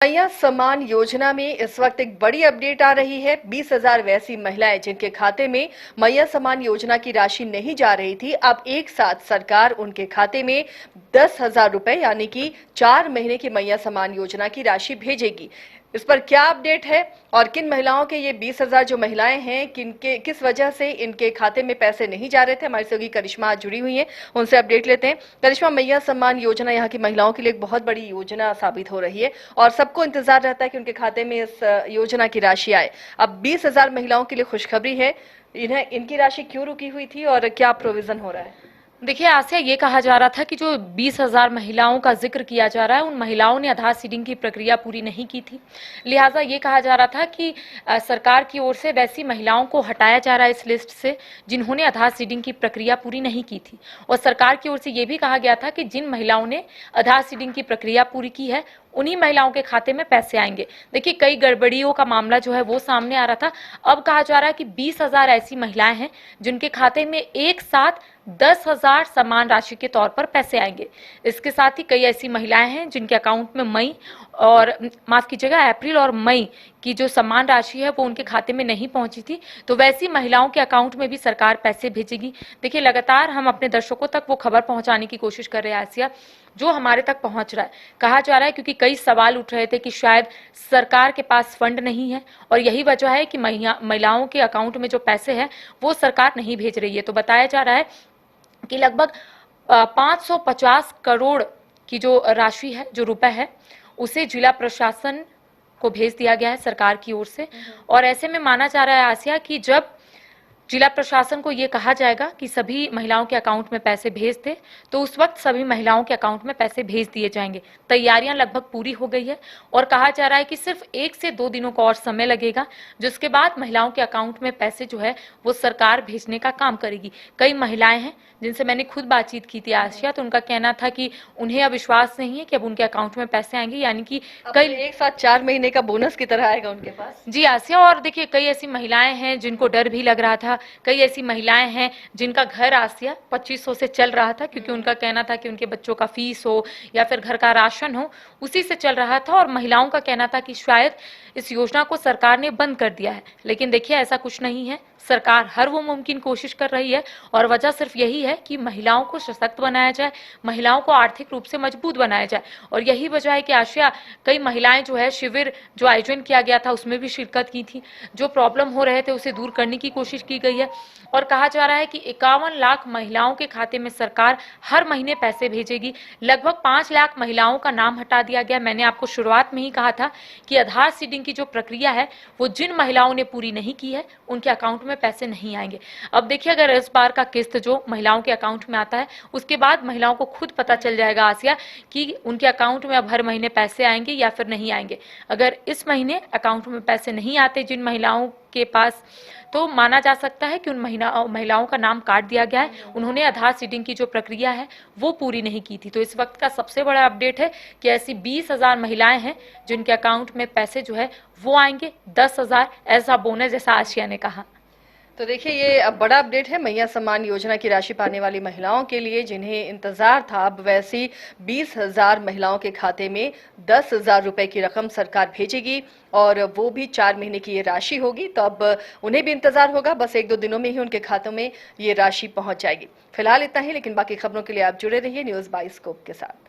मैया सम्मान योजना में इस वक्त एक बड़ी अपडेट आ रही है। 20,000 वैसी महिलाएं जिनके खाते में मैया सम्मान योजना की राशि नहीं जा रही थी, अब एक साथ सरकार उनके खाते में 10,000 रुपए यानी कि 4 महीने की मैया सम्मान योजना की राशि भेजेगी। इस पर क्या अपडेट है और किन महिलाओं के ये 20,000 जो महिलाएं हैं किस वजह से इनके खाते में पैसे नहीं जा रहे थे, हमारी सहयोगी करिश्मा आज जुड़ी हुई हैं, उनसे अपडेट लेते हैं। करिश्मा, मैया सम्मान योजना यहाँ की महिलाओं के लिए एक बहुत बड़ी योजना साबित हो रही है और सबको इंतजार रहता है कि उनके खाते में इस योजना की राशि आए। अब 20,000 महिलाओं के लिए खुशखबरी है। इनकी राशि क्यों रुकी हुई थी और क्या प्रोविजन हो रहा है? देखिए आसिया, ये कहा जा रहा था कि जो 20,000 महिलाओं का जिक्र किया जा रहा है, उन महिलाओं ने आधार सीडिंग की प्रक्रिया पूरी नहीं की थी। लिहाजा ये कहा जा रहा था कि सरकार की ओर से वैसी महिलाओं को हटाया जा रहा है इस लिस्ट से जिन्होंने आधार सीडिंग की प्रक्रिया पूरी नहीं की थी। और सरकार की ओर से ये भी कहा गया था कि जिन महिलाओं ने आधार सीडिंग की प्रक्रिया पूरी की है उन्हीं महिलाओं के खाते में पैसे आएंगे। देखिए, कई गड़बड़ियों का मामला जो है वो सामने आ रहा था। अब कहा जा रहा है कि 20,000 ऐसी महिलाएं हैं जिनके खाते में एक साथ 10,000 समान राशि के तौर पर पैसे आएंगे। इसके साथ ही कई ऐसी महिलाएं हैं जिनके अकाउंट में मई और माफ कीजिएगा अप्रैल और मई की जो समान राशि है वो उनके खाते में नहीं पहुंची थी, तो वैसी महिलाओं के अकाउंट में भी सरकार पैसे भेजेगी। देखिए, लगातार हम अपने दर्शकों तक वो खबर पहुंचाने की कोशिश कर रहे हैं आसिया, जो हमारे तक पहुंच रहा है। कहा जा रहा है क्योंकि कई सवाल उठ रहे थे कि शायद सरकार के पास फंड नहीं है और यही वजह है कि महिलाओं के अकाउंट में जो पैसे हैं वो सरकार नहीं भेज रही है। तो बताया जा रहा है कि लगभग 550 करोड़ की जो राशि है, जो रुपए है, उसे जिला प्रशासन को भेज दिया गया है सरकार की ओर से। और ऐसे में माना जा रहा है आसिया कि जब जिला प्रशासन को ये कहा जाएगा कि सभी महिलाओं के अकाउंट में पैसे भेज दे, तो उस वक्त सभी महिलाओं के अकाउंट में पैसे भेज दिए जाएंगे। तैयारियां लगभग पूरी हो गई है और कहा जा रहा है कि सिर्फ 1 से 2 दिनों का और समय लगेगा, जिसके बाद महिलाओं के अकाउंट में पैसे जो है वो सरकार भेजने का काम करेगी। कई महिलाएं हैं जिनसे मैंने खुद बातचीत की थी आसिया, तो उनका कहना था कि उन्हें अब विश्वास नहीं है कि अब उनके अकाउंट में पैसे आएंगे, यानी कि कई एक साथ 4 महीने का बोनस की तरह आएगा उनके पास। जी आसिया, और देखिए कई ऐसी महिलाएं हैं जिनको डर भी लग रहा था। कई ऐसी महिलाएं हैं जिनका घर आसिया 2500 से चल रहा था, क्योंकि उनका कहना था कि उनके बच्चों का फीस हो या फिर घर का राशन हो, उसी से चल रहा था। और महिलाओं का कहना था कि शायद इस योजना को सरकार ने बंद कर दिया है, लेकिन देखिए ऐसा कुछ नहीं है। सरकार हर वो मुमकिन कोशिश कर रही है और वजह सिर्फ यही है कि महिलाओं को सशक्त बनाया जाए, महिलाओं को आर्थिक रूप से मजबूत बनाया जाए। और यही वजह है कि आशिया, कई महिलाएं जो है शिविर जो आयोजन किया गया था उसमें भी शिरकत की थी। जो प्रॉब्लम हो रहे थे उसे दूर करने की कोशिश की गई है और कहा जा रहा है कि 51 लाख महिलाओं के खाते में सरकार हर महीने पैसे भेजेगी। लगभग 5 लाख महिलाओं का नाम हटा दिया गया। मैंने आपको शुरुआत में ही कहा था कि आधार सीडिंग की जो प्रक्रिया है वो जिन महिलाओं ने पूरी नहीं की है उनके अकाउंट में पैसे नहीं आएंगे। अब देखिए, अगर इस बार का किस्त जो महिलाओं के अकाउंट में आता है उसके बाद महिलाओं को खुद पता चल जाएगा आसिया कि उनके अकाउंट में अब हर महीने पैसे आएंगे या फिर नहीं आएंगे। अगर इस महीने अकाउंट में पैसे नहीं आते जिन महिलाओं के पास, तो माना जा सकता है कि उन महिलाओं का नाम काट दिया गया है, उन्होंने आधार सीडिंग की जो प्रक्रिया है वो पूरी नहीं की थी। तो इस वक्त का सबसे बड़ा अपडेट है कि ऐसी 20,000 महिलाएं हैं जिनके अकाउंट में पैसे जो है वो आएंगे, 10,000 ऐसा बोनस, जैसा आशिया ने कहा। तो देखिए, ये अब बड़ा अपडेट है मैया सम्मान योजना की राशि पाने वाली महिलाओं के लिए जिन्हें इंतजार था। अब वैसी 20,000 महिलाओं के खाते में 10,000 रुपए की रकम सरकार भेजेगी और वो भी 4 महीने की ये राशि होगी। तो अब उन्हें भी इंतजार होगा, बस 1-2 दिनों में ही उनके खातों में ये राशि पहुंच जाएगी। फिलहाल इतना ही, लेकिन बाकी खबरों के लिए आप जुड़े रहिए न्यूज़ बाइस्कोप के साथ।